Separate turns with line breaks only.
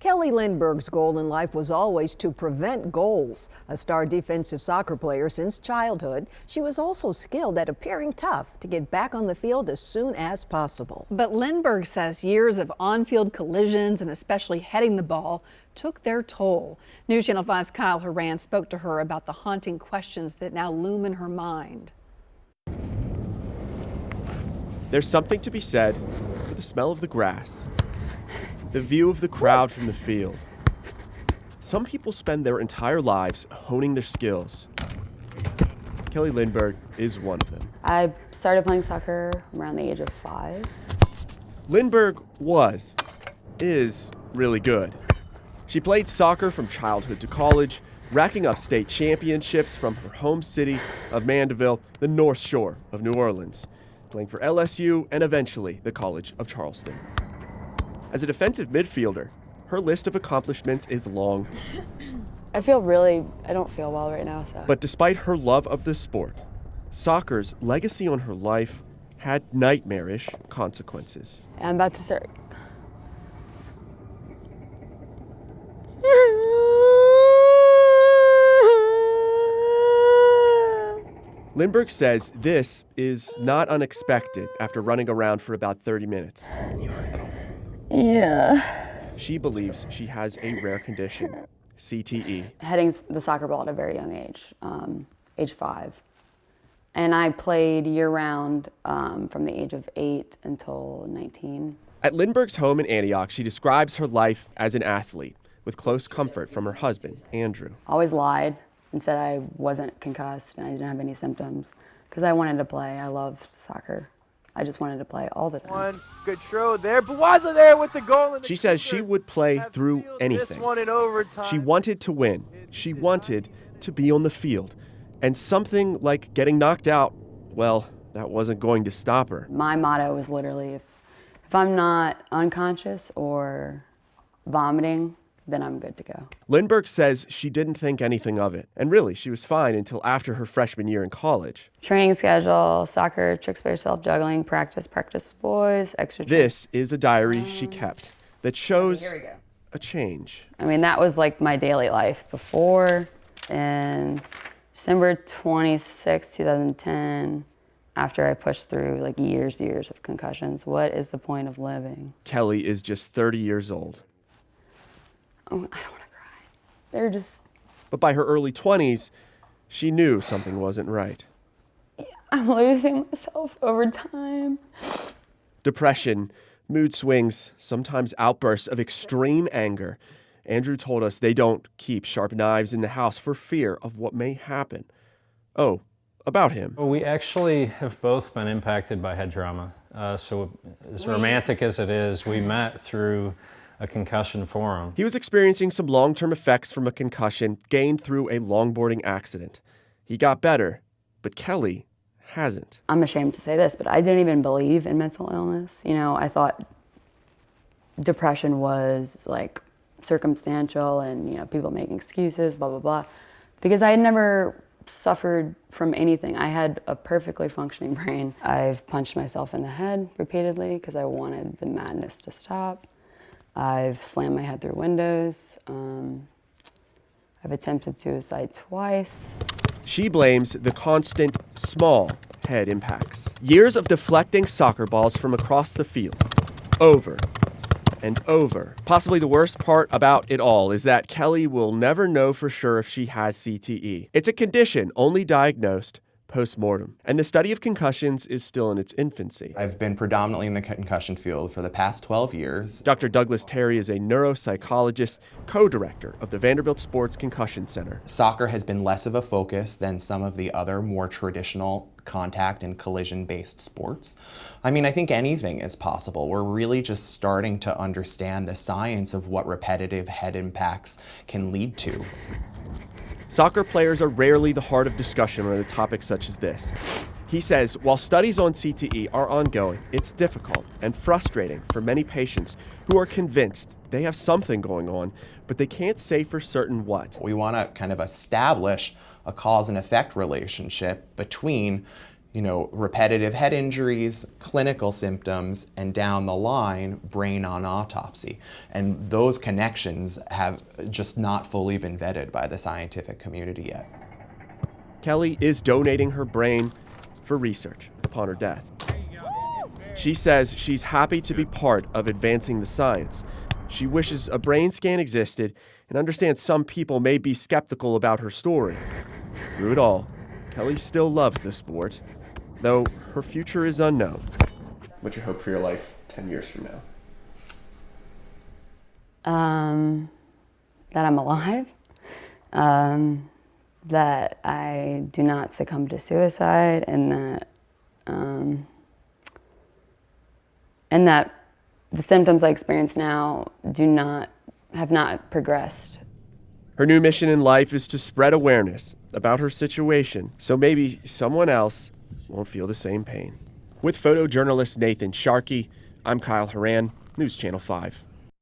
Kelly Lindberg's goal in life was always to prevent goals. A star defensive soccer player since childhood, she was also skilled at appearing tough to get back on the field as soon as possible.
But Lindberg says years of on-field collisions and especially heading the ball took their toll. News Channel 5's Kyle Horan spoke to her about the haunting questions that now loom in her mind.
There's something to be said for the smell of the grass, the view of the crowd from the field. Some people spend their entire lives honing their skills. Kelly Lindberg is one of them.
I started playing soccer around the age of 5.
Lindberg is really good. She played soccer from childhood to college, racking up state championships from her home city of Mandeville, the North Shore of New Orleans, playing for LSU and eventually the College of Charleston. As a defensive midfielder, her list of accomplishments is long.
I don't feel well right now.
But despite her love of the sport, soccer's legacy on her life had nightmarish consequences.
I'm about to start.
Lindberg says this is not unexpected after running around for about 30 minutes.
Yeah.
She believes she has a rare condition, CTE.
Heading the soccer ball at a very young age, age 5. And I played year-round from the age of 8 until 19.
At Lindberg's home in Antioch, she describes her life as an athlete, with close comfort from her husband, Andrew.
Always lied and said I wasn't concussed and I didn't have any symptoms because I wanted to play. I loved soccer. I just wanted to play all the time.
One good throw there. Bawaza there with the goal.
She says she would play through anything.
This one in overtime.
She wanted to win. She wanted to be on the field. And something like getting knocked out, well, that wasn't going to stop her.
My motto was literally, if I'm not unconscious or vomiting, then I'm good to go.
Lindberg says she didn't think anything of it. And really, she was fine until after her freshman year in college.
Training schedule, soccer, tricks by yourself, juggling, practice with boys, extra.
This is a diary she kept that shows a change.
I mean, that was like my daily life before. And December 26, 2010, after I pushed through like years of concussions, what is the point of living?
Kelly is just 30 years old.
Oh, I don't want to cry. They're just...
But by her early 20s, she knew something wasn't right.
I'm losing myself over time.
Depression, mood swings, sometimes outbursts of extreme anger. Andrew told us they don't keep sharp knives in the house for fear of what may happen. Oh, about him.
Well, we actually have both been impacted by head trauma. So as romantic as it is, we met through a concussion forum.
He was experiencing some long-term effects from a concussion gained through a longboarding accident. He got better, but Kelly hasn't.
I'm ashamed to say this, but I didn't even believe in mental illness. You know, I thought depression was like circumstantial and, you know, people making excuses, blah, blah, blah. Because I had never suffered from anything. I had a perfectly functioning brain. I've punched myself in the head repeatedly because I wanted the madness to stop. I've slammed my head through windows. I've attempted suicide twice.
She blames the constant small head impacts. Years of deflecting soccer balls from across the field, over and over. Possibly the worst part about it all is that Kelly will never know for sure if she has CTE. It's a condition only diagnosed post-mortem, and the study of concussions is still in its infancy.
I've been predominantly in the concussion field for the past 12 years.
Dr. Douglas Terry is a neuropsychologist, co-director of the Vanderbilt Sports Concussion Center.
Soccer has been less of a focus than some of the other more traditional contact and collision-based sports. I mean, I think anything is possible. We're really just starting to understand the science of what repetitive head impacts can lead to.
Soccer players are rarely the heart of discussion on a topic such as this. He says while studies on CTE are ongoing, it's difficult and frustrating for many patients who are convinced they have something going on, but they can't say for certain what.
We want to kind of establish a cause and effect relationship between, repetitive head injuries, clinical symptoms, and down the line, brain on autopsy. And those connections have just not fully been vetted by the scientific community yet.
Kelly is donating her brain for research upon her death. She says she's happy to be part of advancing the science. She wishes a brain scan existed and understands some people may be skeptical about her story. Through it all, Kelly still loves the sport, though her future is unknown. What's your hope for your life 10 years from now?
That I'm alive, that I do not succumb to suicide, and that the symptoms I experience now have not progressed.
Her new mission in life is to spread awareness about her situation so maybe someone else won't feel the same pain. With photojournalist Nathan Sharkey, I'm Kyle Horan, News Channel 5.